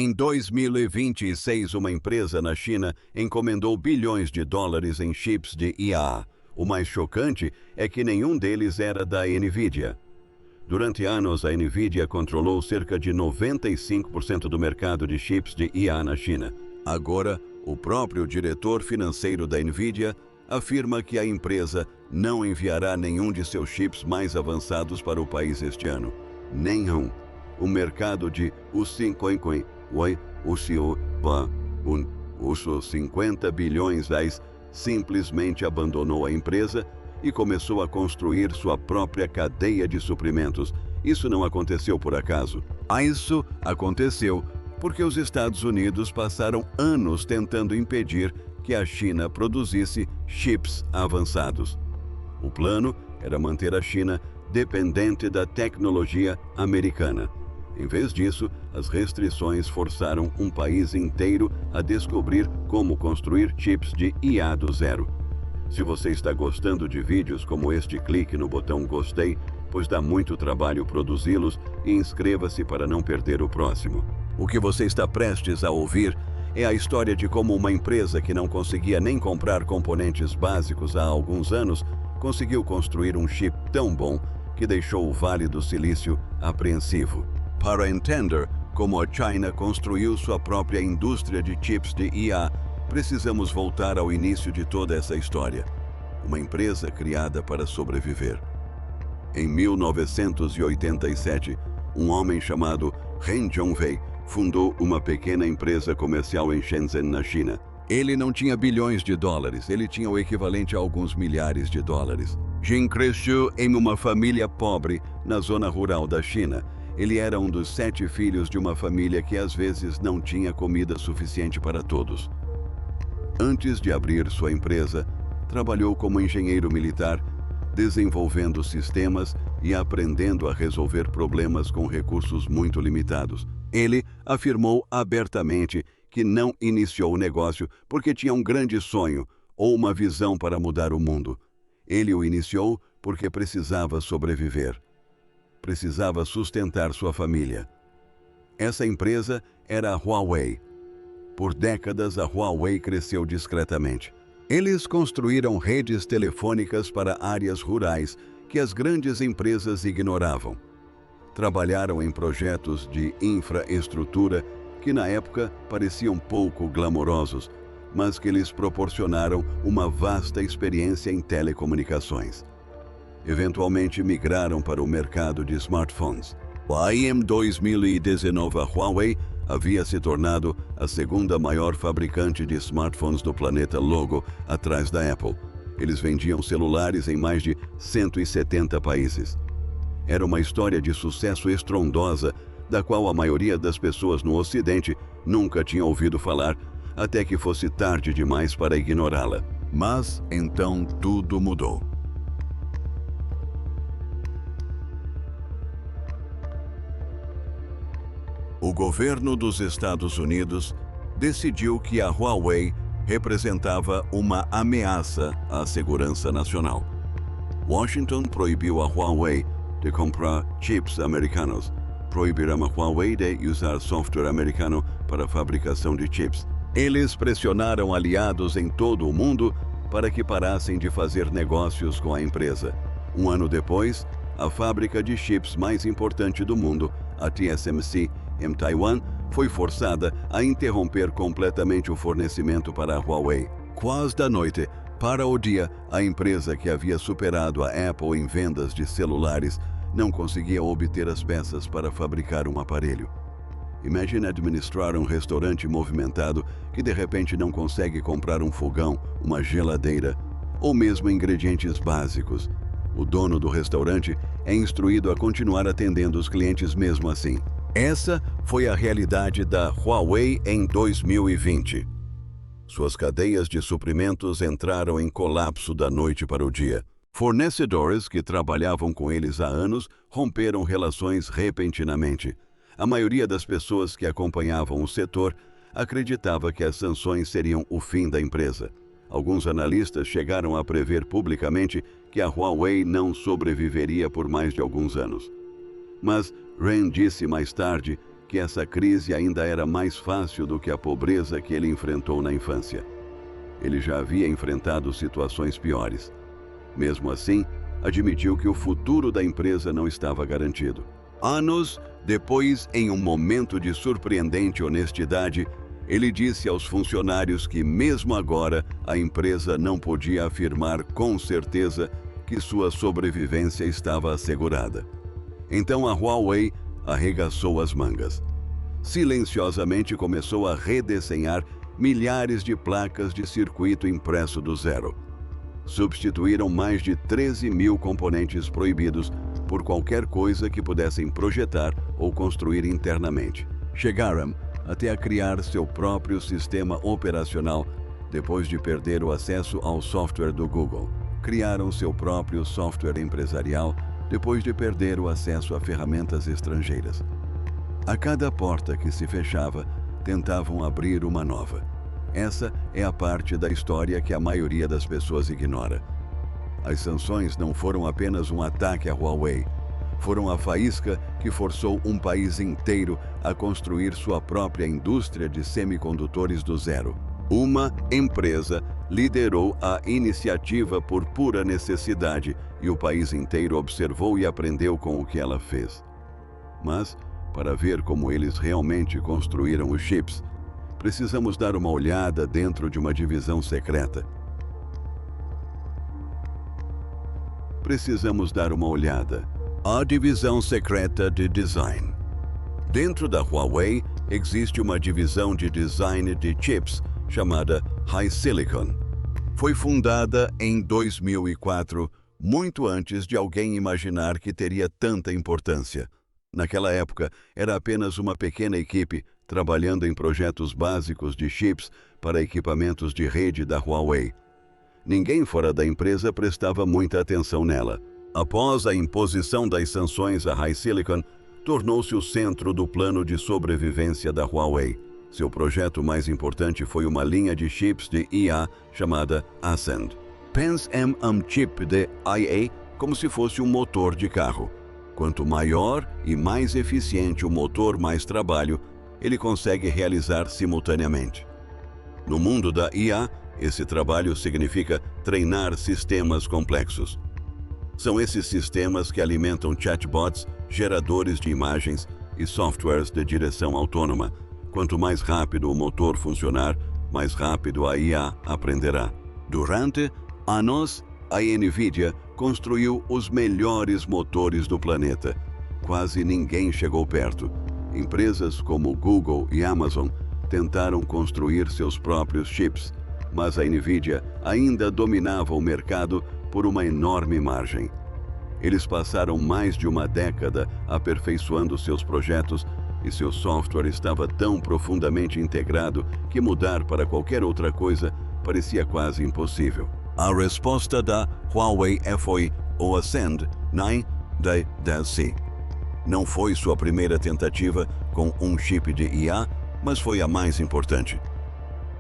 Em 2026, uma empresa na China encomendou bilhões de dólares em chips de IA. O mais chocante é que nenhum deles era da NVIDIA. Durante anos, a NVIDIA controlou cerca de 95% do mercado de chips de IA na China. Agora, o próprio diretor financeiro da NVIDIA afirma que a empresa não enviará nenhum de seus chips mais avançados para o país este ano. Nenhum. O mercado de os 50 bilhões simplesmente abandonou a empresa e começou a construir sua própria cadeia de suprimentos. Isso não aconteceu por acaso. Isso aconteceu porque os Estados Unidos passaram anos tentando impedir que a China produzisse chips avançados. O plano era manter a China dependente da tecnologia americana. Em vez disso, as restrições forçaram um país inteiro a descobrir como construir chips de IA do zero. Se você está gostando de vídeos como este, clique no botão gostei, pois dá muito trabalho produzi-los, e inscreva-se para não perder o próximo. O que você está prestes a ouvir é a história de como uma empresa que não conseguia nem comprar componentes básicos há alguns anos conseguiu construir um chip tão bom que deixou o Vale do Silício apreensivo. Para entender como a China construiu sua própria indústria de chips de IA, precisamos voltar ao início de toda essa história. Uma empresa criada para sobreviver. Em 1987, um homem chamado Ren Zhongwei fundou uma pequena empresa comercial em Shenzhen, na China. Ele não tinha bilhões de dólares, ele tinha o equivalente a alguns milhares de dólares. Jin cresceu em uma família pobre na zona rural da China. Ele era um dos 7 filhos de uma família que às vezes não tinha comida suficiente para todos. Antes de abrir sua empresa, trabalhou como engenheiro militar, desenvolvendo sistemas e aprendendo a resolver problemas com recursos muito limitados. Ele afirmou abertamente que não iniciou o negócio porque tinha um grande sonho ou uma visão para mudar o mundo. Ele o iniciou porque precisava sobreviver. Precisava sustentar sua família. Essa empresa era a Huawei. Por décadas, a Huawei cresceu discretamente. Eles construíram redes telefônicas para áreas rurais que as grandes empresas ignoravam. Trabalharam em projetos de infraestrutura que na época pareciam pouco glamourosos, mas que lhes proporcionaram uma vasta experiência em telecomunicações. Eventualmente migraram para o mercado de smartphones. Em 2019, a Huawei havia se tornado a segunda maior fabricante de smartphones do planeta, logo atrás da Apple. Eles vendiam celulares em mais de 170 países. Era uma história de sucesso estrondosa, da qual a maioria das pessoas no Ocidente nunca tinha ouvido falar, até que fosse tarde demais para ignorá-la. Mas então tudo mudou. O governo dos Estados Unidos decidiu que a Huawei representava uma ameaça à segurança nacional. Washington proibiu a Huawei de comprar chips americanos. Proibiram a Huawei de usar software americano para a fabricação de chips. Eles pressionaram aliados em todo o mundo para que parassem de fazer negócios com a empresa. Um ano depois, a fábrica de chips mais importante do mundo, a TSMC, em Taiwan, foi forçada a interromper completamente o fornecimento para a Huawei. Quase da noite para o dia, a empresa que havia superado a Apple em vendas de celulares não conseguia obter as peças para fabricar um aparelho. Imagine administrar um restaurante movimentado que de repente não consegue comprar um fogão, uma geladeira ou mesmo ingredientes básicos. O dono do restaurante é instruído a continuar atendendo os clientes mesmo assim. Essa foi a realidade da Huawei em 2020. Suas cadeias de suprimentos entraram em colapso da noite para o dia. Fornecedores que trabalhavam com eles há anos romperam relações repentinamente. A maioria das pessoas que acompanhavam o setor acreditava que as sanções seriam o fim da empresa. Alguns analistas chegaram a prever publicamente que a Huawei não sobreviveria por mais de alguns anos. Mas Ren disse mais tarde que essa crise ainda era mais fácil do que a pobreza que ele enfrentou na infância. Ele já havia enfrentado situações piores. Mesmo assim, admitiu que o futuro da empresa não estava garantido. Anos depois, em um momento de surpreendente honestidade, ele disse aos funcionários que, mesmo agora, a empresa não podia afirmar com certeza que sua sobrevivência estava assegurada. Então a Huawei arregaçou as mangas. Silenciosamente começou a redesenhar milhares de placas de circuito impresso do zero. Substituíram mais de 13 mil componentes proibidos por qualquer coisa que pudessem projetar ou construir internamente. Chegaram até a criar seu próprio sistema operacional depois de perder o acesso ao software do Google. Criaram seu próprio software empresarial depois de perder o acesso a ferramentas estrangeiras. A cada porta que se fechava, tentavam abrir uma nova. Essa é a parte da história que a maioria das pessoas ignora. As sanções não foram apenas um ataque à Huawei. Foram a faísca que forçou um país inteiro a construir sua própria indústria de semicondutores do zero. Uma empresa liderou a iniciativa por pura necessidade e o país inteiro observou e aprendeu com o que ela fez. Mas, para ver como eles realmente construíram os chips, precisamos dar uma olhada dentro de uma divisão secreta. Precisamos dar uma olhada. A divisão secreta de design. Dentro da Huawei existe uma divisão de design de chips chamada HiSilicon. Foi fundada em 2004, muito antes de alguém imaginar que teria tanta importância. Naquela época, era apenas uma pequena equipe trabalhando em projetos básicos de chips para equipamentos de rede da Huawei. Ninguém fora da empresa prestava muita atenção nela. Após a imposição das sanções, a HiSilicon tornou-se o centro do plano de sobrevivência da Huawei. Seu projeto mais importante foi uma linha de chips de IA chamada Ascend. Pense em um chip de IA como se fosse um motor de carro. Quanto maior e mais eficiente o motor, mais trabalho ele consegue realizar simultaneamente. No mundo da IA, esse trabalho significa treinar sistemas complexos. São esses sistemas que alimentam chatbots, geradores de imagens e softwares de direção autônoma. Quanto mais rápido o motor funcionar, mais rápido a IA aprenderá. Durante anos, a NVIDIA construiu os melhores motores do planeta. Quase ninguém chegou perto. Empresas como Google e Amazon tentaram construir seus próprios chips, mas a NVIDIA ainda dominava o mercado por uma enorme margem. Eles passaram mais de uma década aperfeiçoando seus projetos e seu software estava tão profundamente integrado que mudar para qualquer outra coisa parecia quase impossível. A resposta da Huawei foi o Ascend 910C. Não foi sua primeira tentativa com um chip de IA, mas foi a mais importante.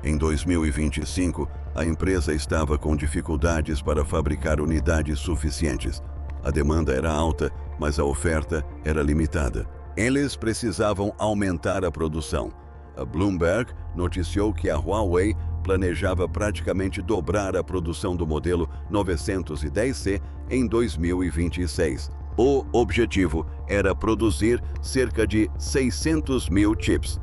Em 2025, a empresa estava com dificuldades para fabricar unidades suficientes. A demanda era alta, mas a oferta era limitada. Eles precisavam aumentar a produção. A Bloomberg noticiou que a Huawei planejava praticamente dobrar a produção do modelo 910C em 2026. O objetivo era produzir cerca de 600 mil chips.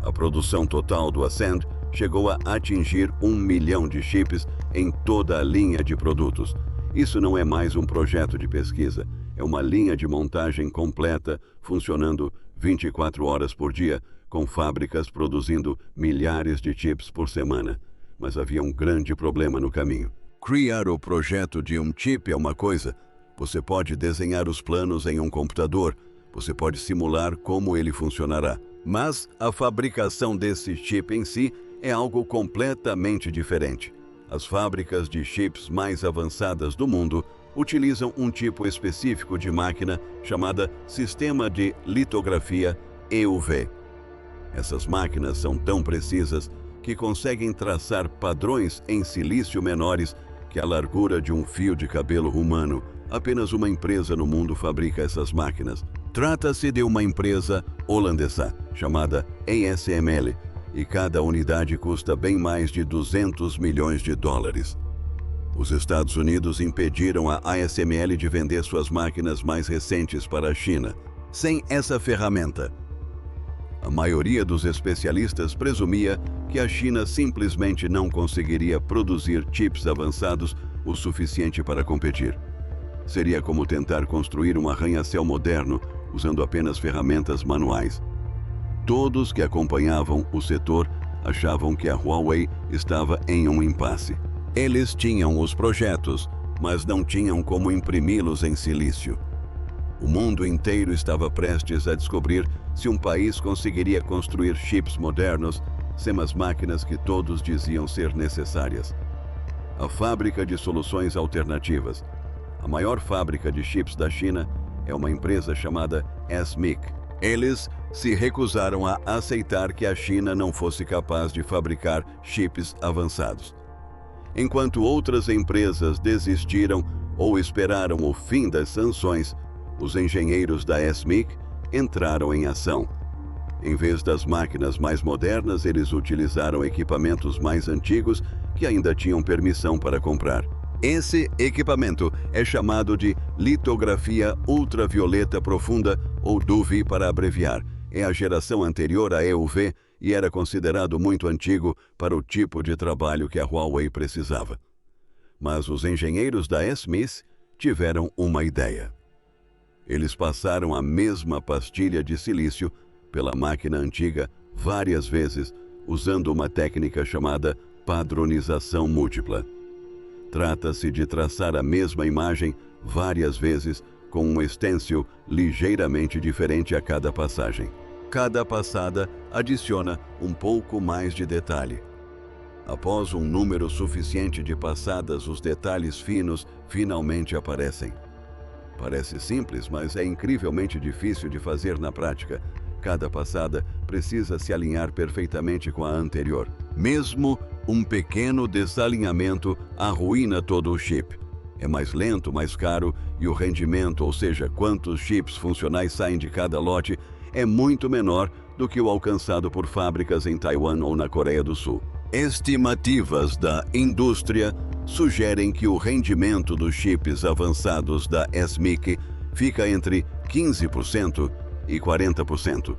A produção total do Ascend chegou a atingir 1 milhão de chips em toda a linha de produtos. Isso não é mais um projeto de pesquisa, é uma linha de montagem completa, funcionando 24 horas por dia, com fábricas produzindo milhares de chips por semana. Mas havia um grande problema no caminho. Criar o projeto de um chip é uma coisa. Você pode desenhar os planos em um computador, você pode simular como ele funcionará. Mas a fabricação desse chip em si é algo completamente diferente. As fábricas de chips mais avançadas do mundo utilizam um tipo específico de máquina chamada Sistema de Litografia EUV. Essas máquinas são tão precisas que conseguem traçar padrões em silício menores que a largura de um fio de cabelo humano. Apenas uma empresa no mundo fabrica essas máquinas. Trata-se de uma empresa holandesa, chamada ASML, e cada unidade custa bem mais de 200 milhões de dólares. Os Estados Unidos impediram a ASML de vender suas máquinas mais recentes para a China. Sem essa ferramenta, a maioria dos especialistas presumia que a China simplesmente não conseguiria produzir chips avançados o suficiente para competir. Seria como tentar construir um arranha-céu moderno usando apenas ferramentas manuais. Todos que acompanhavam o setor achavam que a Huawei estava em um impasse. Eles tinham os projetos, mas não tinham como imprimi-los em silício. O mundo inteiro estava prestes a descobrir se um país conseguiria construir chips modernos sem as máquinas que todos diziam ser necessárias. A Fábrica de Soluções Alternativas, a maior fábrica de chips da China, é uma empresa chamada SMIC. Eles se recusaram a aceitar que a China não fosse capaz de fabricar chips avançados. Enquanto outras empresas desistiram ou esperaram o fim das sanções, os engenheiros da SMIC entraram em ação. Em vez das máquinas mais modernas, eles utilizaram equipamentos mais antigos que ainda tinham permissão para comprar. Esse equipamento é chamado de litografia ultravioleta profunda, ou DUV para abreviar. É a geração anterior à EUV e era considerado muito antigo para o tipo de trabalho que a Huawei precisava. Mas os engenheiros da SMIC tiveram uma ideia. Eles passaram a mesma pastilha de silício pela máquina antiga várias vezes, usando uma técnica chamada padronização múltipla. Trata-se de traçar a mesma imagem várias vezes com um stencil ligeiramente diferente a cada passagem. Cada passada adiciona um pouco mais de detalhe. Após um número suficiente de passadas, os detalhes finos finalmente aparecem. Parece simples, mas é incrivelmente difícil de fazer na prática. Cada passada precisa se alinhar perfeitamente com a anterior. Mesmo um pequeno desalinhamento arruína todo o chip. É mais lento, mais caro e o rendimento, ou seja, quantos chips funcionais saem de cada lote, é muito menor do que o alcançado por fábricas em Taiwan ou na Coreia do Sul. Estimativas da indústria sugerem que o rendimento dos chips avançados da SMIC fica entre 15% e 40%.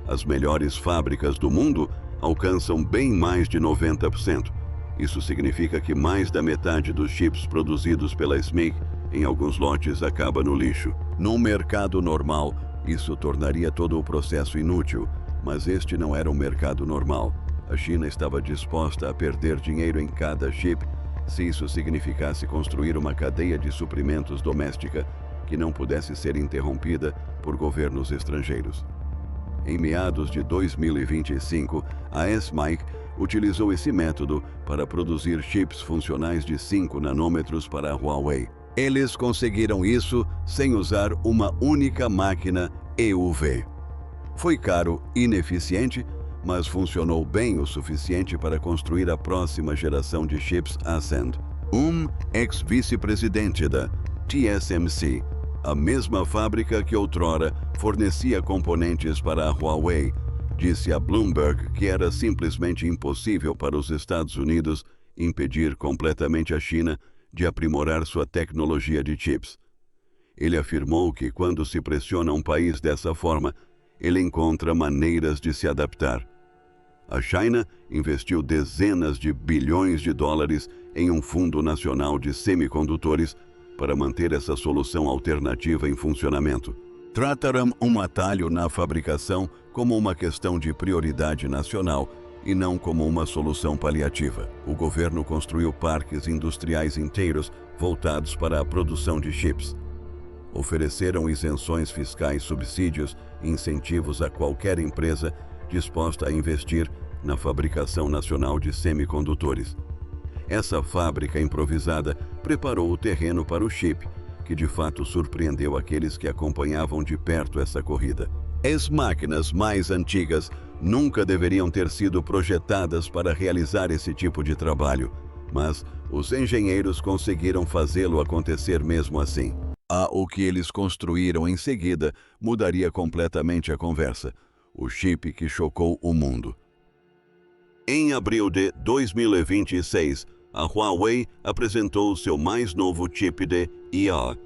As melhores fábricas do mundo alcançam bem mais de 90%. Isso significa que mais da metade dos chips produzidos pela SMIC em alguns lotes acaba no lixo. Num mercado normal, isso tornaria todo o processo inútil, mas este não era um mercado normal. A China estava disposta a perder dinheiro em cada chip se isso significasse construir uma cadeia de suprimentos doméstica que não pudesse ser interrompida por governos estrangeiros. Em meados de 2025, a SMIC utilizou esse método para produzir chips funcionais de 5 nanômetros para a Huawei. Eles conseguiram isso sem usar uma única máquina EUV. Foi caro, ineficiente, mas funcionou bem o suficiente para construir a próxima geração de chips Ascend. Um ex-vice-presidente da TSMC, a mesma fábrica que outrora fornecia componentes para a Huawei, disse a Bloomberg que era simplesmente impossível para os Estados Unidos impedir completamente a China de aprimorar sua tecnologia de chips. Ele afirmou que quando se pressiona um país dessa forma, ele encontra maneiras de se adaptar. A China investiu dezenas de bilhões de dólares em um fundo nacional de semicondutores para manter essa solução alternativa em funcionamento. Trataram um atalho na fabricação como uma questão de prioridade nacional e não como uma solução paliativa. O governo construiu parques industriais inteiros voltados para a produção de chips. Ofereceram isenções fiscais, subsídios e incentivos a qualquer empresa disposta a investir na fabricação nacional de semicondutores. Essa fábrica improvisada preparou o terreno para o chip, que de fato surpreendeu aqueles que acompanhavam de perto essa corrida. As máquinas mais antigas nunca deveriam ter sido projetadas para realizar esse tipo de trabalho, mas os engenheiros conseguiram fazê-lo acontecer mesmo assim. O que eles construíram em seguida mudaria completamente a conversa. O chip que chocou o mundo. Em abril de 2026, a Huawei apresentou seu mais novo chip de IA.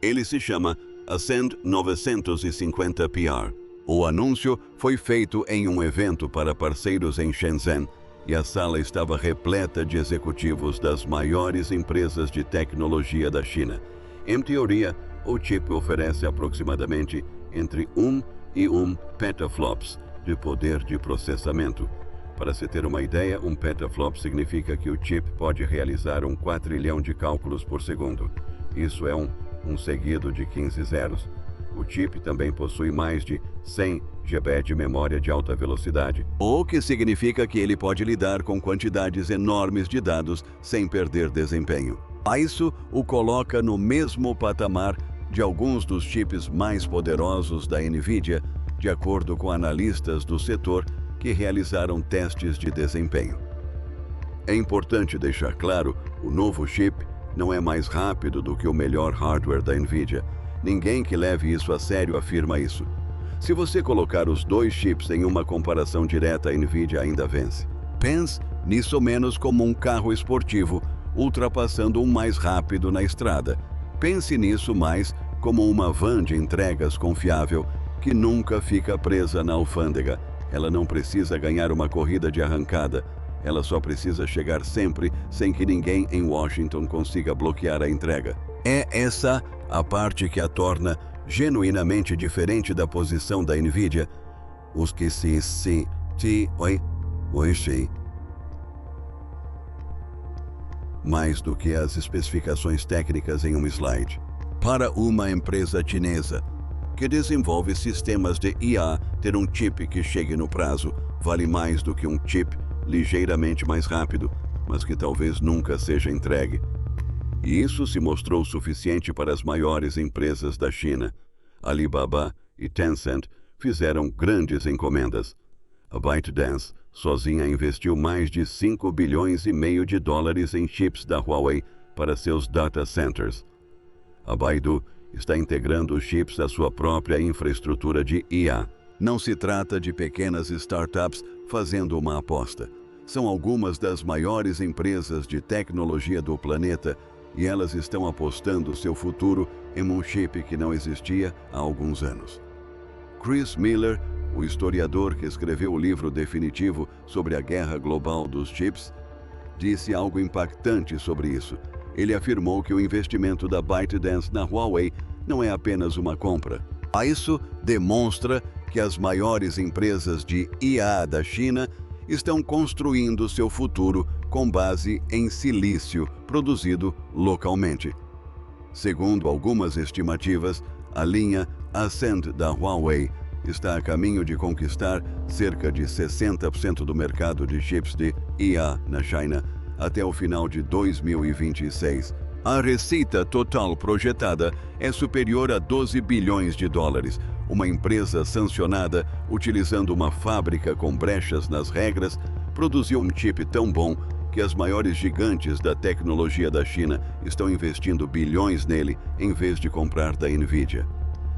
Ele se chama Ascend 950PR. O anúncio foi feito em um evento para parceiros em Shenzhen e a sala estava repleta de executivos das maiores empresas de tecnologia da China. Em teoria, o chip oferece aproximadamente entre 1 e 1 petaflops de poder de processamento. Para se ter uma ideia, um petaflop significa que o chip pode realizar um quatrilhão de cálculos por segundo. Isso é um seguido de 15 zeros. O chip também possui mais de 100 GB de memória de alta velocidade, o que significa que ele pode lidar com quantidades enormes de dados sem perder desempenho. Isso o coloca no mesmo patamar de alguns dos chips mais poderosos da NVIDIA, de acordo com analistas do setor que realizaram testes de desempenho. É importante deixar claro, o novo chip não é mais rápido do que o melhor hardware da NVIDIA. Ninguém que leve isso a sério afirma isso. Se você colocar os dois chips em uma comparação direta, a NVIDIA ainda vence. Pense nisso menos como um carro esportivo, ultrapassando um mais rápido na estrada. Pense nisso mais como uma van de entregas confiável que nunca fica presa na alfândega. Ela não precisa ganhar uma corrida de arrancada. Ela só precisa chegar sempre sem que ninguém em Washington consiga bloquear a entrega. É essa a parte que a torna genuinamente diferente da posição da NVIDIA. Mais do que as especificações técnicas em um slide. Para uma empresa chinesa que desenvolve sistemas de IA, ter um chip que chegue no prazo vale mais do que um chip ligeiramente mais rápido, mas que talvez nunca seja entregue. E isso se mostrou suficiente para as maiores empresas da China. Alibaba e Tencent fizeram grandes encomendas. A ByteDance sozinha investiu mais de 5 bilhões e meio de dólares em chips da Huawei para seus data centers. A Baidu está integrando os chips à sua própria infraestrutura de IA. Não se trata de pequenas startups fazendo uma aposta. São algumas das maiores empresas de tecnologia do planeta e elas estão apostando seu futuro em um chip que não existia há alguns anos. Chris Miller, o historiador que escreveu o livro definitivo sobre a guerra global dos chips, disse algo impactante sobre isso. Ele afirmou que o investimento da ByteDance na Huawei não é apenas uma compra. Isso demonstra que as maiores empresas de IA da China estão construindo seu futuro com base em silício produzido localmente. Segundo algumas estimativas, a linha Ascend da Huawei está a caminho de conquistar cerca de 60% do mercado de chips de IA na China até o final de 2026. A receita total projetada é superior a 12 bilhões de dólares. Uma empresa sancionada, utilizando uma fábrica com brechas nas regras, produziu um chip tão bom que as maiores gigantes da tecnologia da China estão investindo bilhões nele em vez de comprar da NVIDIA.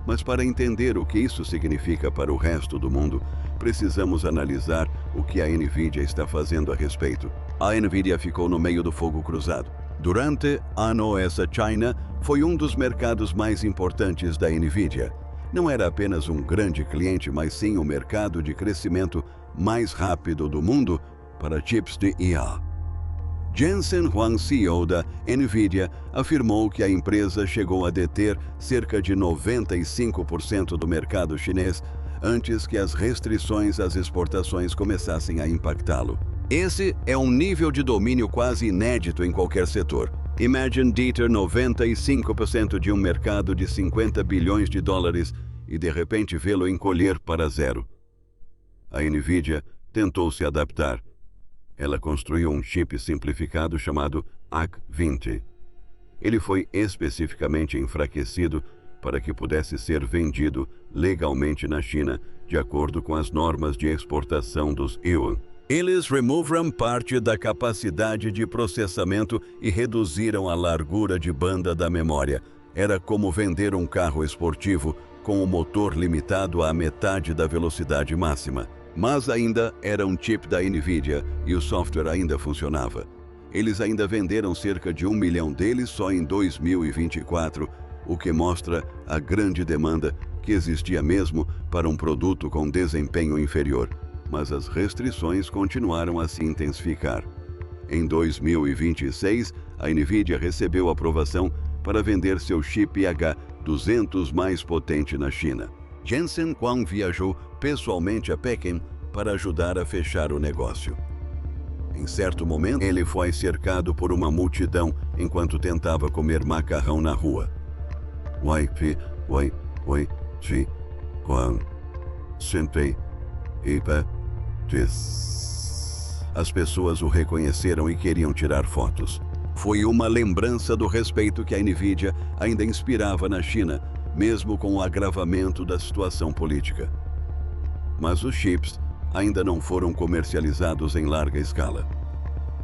Mas para entender o que isso significa para o resto do mundo, precisamos analisar o que a NVIDIA está fazendo a respeito. A NVIDIA ficou no meio do fogo cruzado. Durante ano essa China foi um dos mercados mais importantes da NVIDIA. Não era apenas um grande cliente, mas sim o mercado de crescimento mais rápido do mundo para chips de IA. Jensen Huang, CEO da NVIDIA, afirmou que a empresa chegou a deter cerca de 95% do mercado chinês antes que as restrições às exportações começassem a impactá-lo. Esse é um nível de domínio quase inédito em qualquer setor. Imagine deter 95% de um mercado de 50 bilhões de dólares e de repente vê-lo encolher para zero. A NVIDIA tentou se adaptar. Ela construiu um chip simplificado chamado AC20. Ele foi especificamente enfraquecido para que pudesse ser vendido legalmente na China, de acordo com as normas de exportação dos yuan. Eles removeram parte da capacidade de processamento e reduziram a largura de banda da memória. Era como vender um carro esportivo com o motor limitado à metade da velocidade máxima. Mas ainda era um chip da NVIDIA e o software ainda funcionava. Eles ainda venderam cerca de 1 milhão deles só em 2024, o que mostra a grande demanda que existia mesmo para um produto com desempenho inferior. Mas as restrições continuaram a se intensificar. Em 2026, a NVIDIA recebeu aprovação para vender seu chip H200 mais potente na China. Jensen Huang viajou pessoalmente a Pequim para ajudar a fechar o negócio. Em certo momento, ele foi cercado por uma multidão enquanto tentava comer macarrão na rua. As pessoas o reconheceram e queriam tirar fotos. Foi uma lembrança do respeito que a NVIDIA ainda inspirava na China, mesmo com o agravamento da situação política. Mas os chips ainda não foram comercializados em larga escala.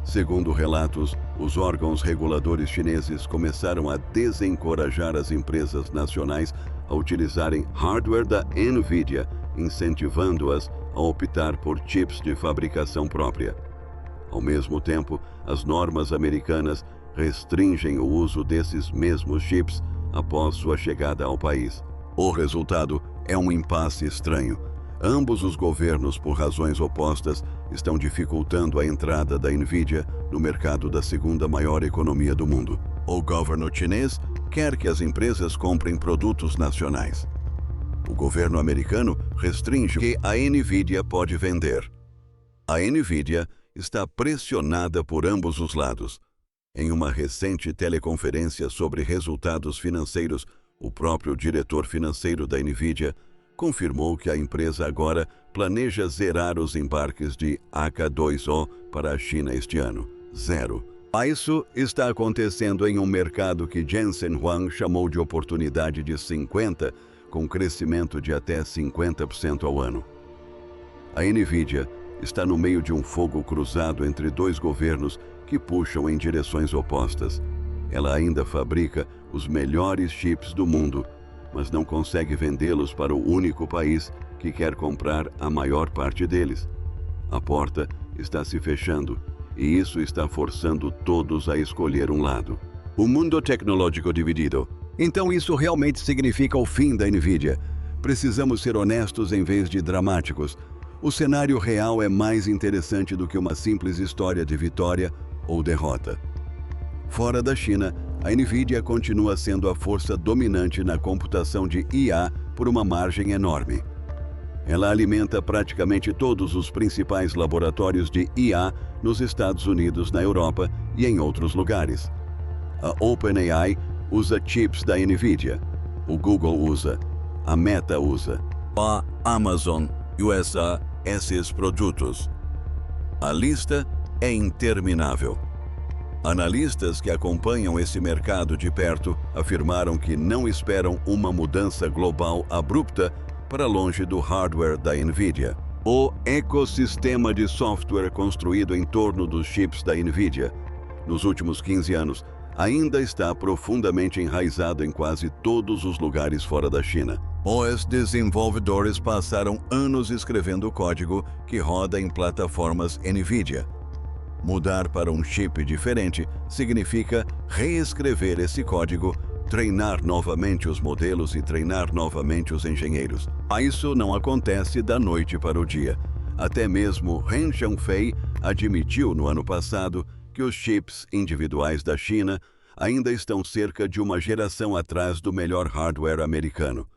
Segundo relatos, os órgãos reguladores chineses começaram a desencorajar as empresas nacionais a utilizarem hardware da NVIDIA, incentivando-as a optar por chips de fabricação própria. Ao mesmo tempo, as normas americanas restringem o uso desses mesmos chips após sua chegada ao país. O resultado é um impasse estranho. Ambos os governos, por razões opostas, estão dificultando a entrada da NVIDIA no mercado da segunda maior economia do mundo. O governo chinês quer que as empresas comprem produtos nacionais. O governo americano restringe o que a NVIDIA pode vender. A NVIDIA está pressionada por ambos os lados. Em uma recente teleconferência sobre resultados financeiros, o próprio diretor financeiro da NVIDIA confirmou que a empresa agora planeja zerar os embarques de H2O para a China este ano. Zero. Isso está acontecendo em um mercado que Jensen Huang chamou de oportunidade de 50, com crescimento de até 50% ao ano. A NVIDIA está no meio de um fogo cruzado entre dois governos que puxam em direções opostas. Ela ainda fabrica os melhores chips do mundo, mas não consegue vendê-los para o único país que quer comprar a maior parte deles. A porta está se fechando e isso está forçando todos a escolher um lado. O mundo tecnológico dividido. Então isso realmente significa o fim da NVIDIA. Precisamos ser honestos em vez de dramáticos. O cenário real é mais interessante do que uma simples história de vitória ou derrota. Fora da China, a NVIDIA continua sendo a força dominante na computação de IA por uma margem enorme. Ela alimenta praticamente todos os principais laboratórios de IA nos Estados Unidos, na Europa e em outros lugares. A OpenAI usa chips da NVIDIA. O Google usa. A Meta usa. A Amazon usa esses produtos. A lista é interminável. Analistas que acompanham esse mercado de perto afirmaram que não esperam uma mudança global abrupta para longe do hardware da NVIDIA. O ecossistema de software construído em torno dos chips da NVIDIA, nos últimos 15 anos, ainda está profundamente enraizado em quase todos os lugares fora da China. Os desenvolvedores passaram anos escrevendo código que roda em plataformas NVIDIA. Mudar para um chip diferente significa reescrever esse código, treinar novamente os modelos e treinar novamente os engenheiros. Isso não acontece da noite para o dia. Até mesmo Ren Zhengfei admitiu no ano passado que os chips individuais da China ainda estão cerca de uma geração atrás do melhor hardware americano.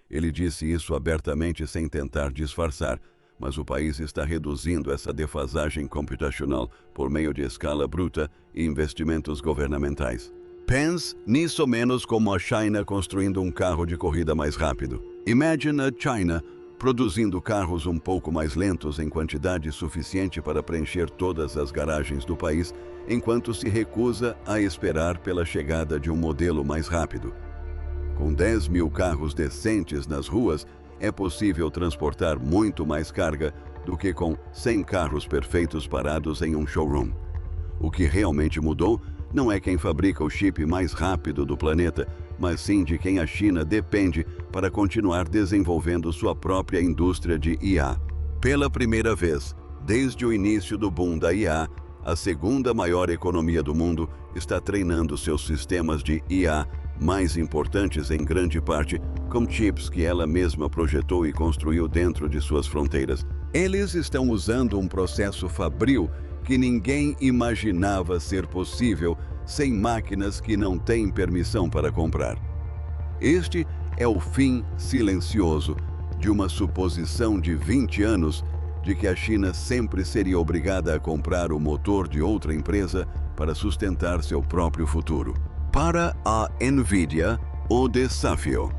Ele disse isso abertamente sem tentar disfarçar, mas o país está reduzindo essa defasagem computacional por meio de escala bruta e investimentos governamentais. Pense nisso menos como a China construindo um carro de corrida mais rápido. Imagine a China produzindo carros um pouco mais lentos em quantidade suficiente para preencher todas as garagens do país, enquanto se recusa a esperar pela chegada de um modelo mais rápido. Com 10 mil carros decentes nas ruas, é possível transportar muito mais carga do que com 100 carros perfeitos parados em um showroom. O que realmente mudou não é quem fabrica o chip mais rápido do planeta, mas sim de quem a China depende para continuar desenvolvendo sua própria indústria de IA. Pela primeira vez, desde o início do boom da IA, a segunda maior economia do mundo está treinando seus sistemas de IA mais importantes em grande parte com chips que ela mesma projetou e construiu dentro de suas fronteiras. Eles estão usando um processo fabril que ninguém imaginava ser possível sem máquinas que não têm permissão para comprar. Este é o fim silencioso de uma suposição de 20 anos de que a China sempre seria obrigada a comprar o motor de outra empresa para sustentar seu próprio futuro. Para a Nvidia, o desafio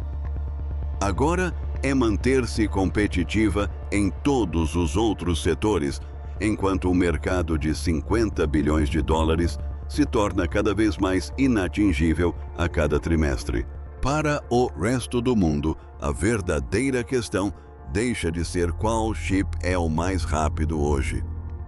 agora é manter-se competitiva em todos os outros setores, enquanto o mercado de 50 bilhões de dólares se torna cada vez mais inatingível a cada trimestre. Para o resto do mundo, a verdadeira questão deixa de ser qual chip é o mais rápido hoje.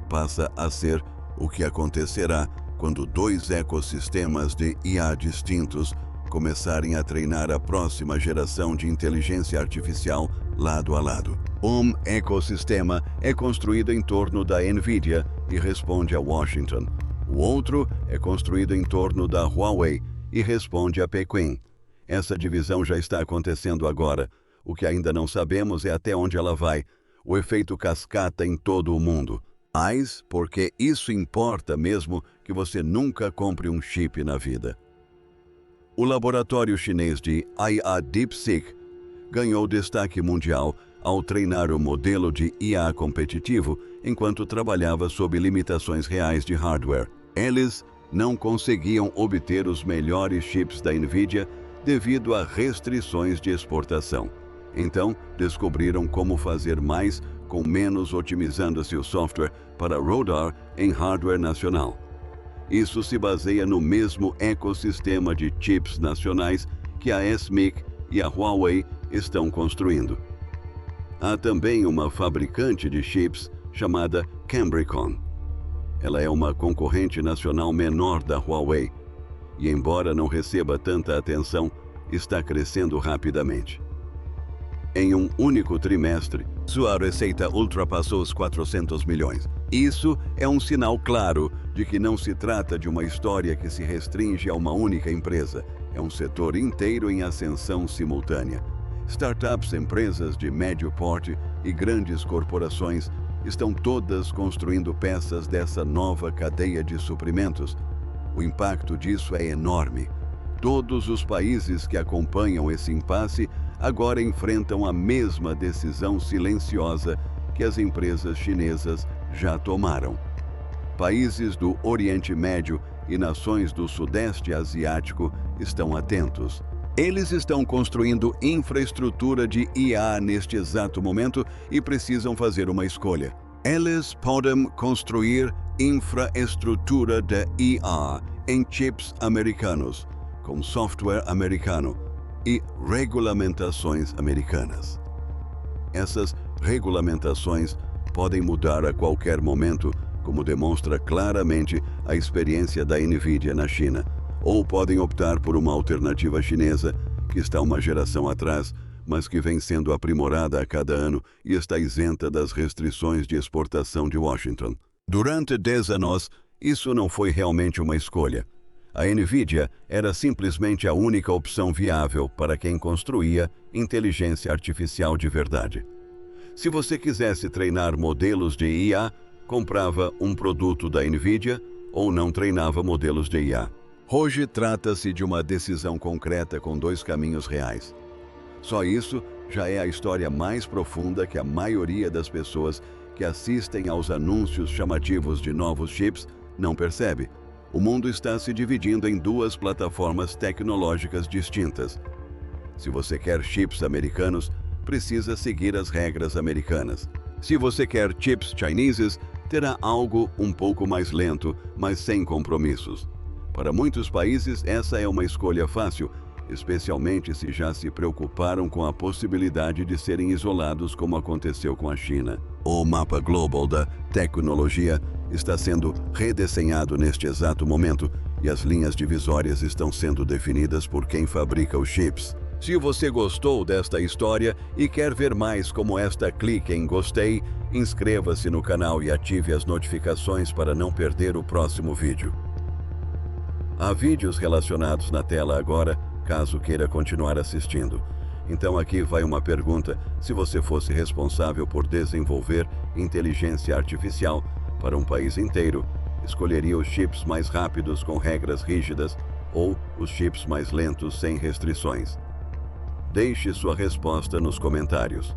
Passa a ser o que acontecerá quando dois ecossistemas de IA distintos começarem a treinar a próxima geração de inteligência artificial lado a lado. Um ecossistema é construído em torno da Nvidia e responde a Washington. O outro é construído em torno da Huawei e responde a Pequim. Essa divisão já está acontecendo agora. O que ainda não sabemos é até onde ela vai. O efeito cascata em todo o mundo. Mas porque isso importa mesmo que você nunca compre um chip na vida. O laboratório chinês de IA DeepSeek ganhou destaque mundial ao treinar o modelo de IA competitivo enquanto trabalhava sob limitações reais de hardware. Eles não conseguiam obter os melhores chips da Nvidia devido a restrições de exportação. Então, descobriram como fazer mais com menos, otimizando seu software para rodar em hardware nacional. Isso se baseia no mesmo ecossistema de chips nacionais que a SMIC e a Huawei estão construindo. Há também uma fabricante de chips chamada Cambricon. Ela é uma concorrente nacional menor da Huawei e, embora não receba tanta atenção, está crescendo rapidamente. Em um único trimestre, sua receita ultrapassou os 400 milhões. Isso é um sinal claro de que não se trata de uma história que se restringe a uma única empresa. É um setor inteiro em ascensão simultânea. Startups, empresas de médio porte e grandes corporações estão todas construindo peças dessa nova cadeia de suprimentos. O impacto disso é enorme. Todos os países que acompanham esse impasse agora enfrentam a mesma decisão silenciosa que as empresas chinesas já tomaram. Países do Oriente Médio e nações do Sudeste Asiático estão atentos. Eles estão construindo infraestrutura de IA neste exato momento e precisam fazer uma escolha. Eles podem construir infraestrutura de IA em chips americanos, com software americano e regulamentações americanas. Essas regulamentações podem mudar a qualquer momento, como demonstra claramente a experiência da Nvidia na China, ou podem optar por uma alternativa chinesa que está uma geração atrás, mas que vem sendo aprimorada a cada ano e está isenta das restrições de exportação de Washington. Durante 10 anos, isso não foi realmente uma escolha. A Nvidia era simplesmente a única opção viável para quem construía inteligência artificial de verdade. Se você quisesse treinar modelos de IA, comprava um produto da Nvidia ou não treinava modelos de IA. Hoje trata-se de uma decisão concreta com 2 caminhos reais. Só isso já é a história mais profunda que a maioria das pessoas que assistem aos anúncios chamativos de novos chips não percebe. O mundo está se dividindo em 2 plataformas tecnológicas distintas. Se você quer chips americanos, precisa seguir as regras americanas. Se você quer chips chineses, terá algo um pouco mais lento, mas sem compromissos. Para muitos países, essa é uma escolha fácil, especialmente se já se preocuparam com a possibilidade de serem isolados, como aconteceu com a China. O mapa global da tecnologia está sendo redesenhado neste exato momento e as linhas divisórias estão sendo definidas por quem fabrica os chips. Se você gostou desta história e quer ver mais como esta, clique em gostei, inscreva-se no canal e ative as notificações para não perder o próximo vídeo. Há vídeos relacionados na tela agora, caso queira continuar assistindo. Então aqui vai uma pergunta: se você fosse responsável por desenvolver inteligência artificial para um país inteiro, escolheria os chips mais rápidos com regras rígidas ou os chips mais lentos sem restrições? Deixe sua resposta nos comentários.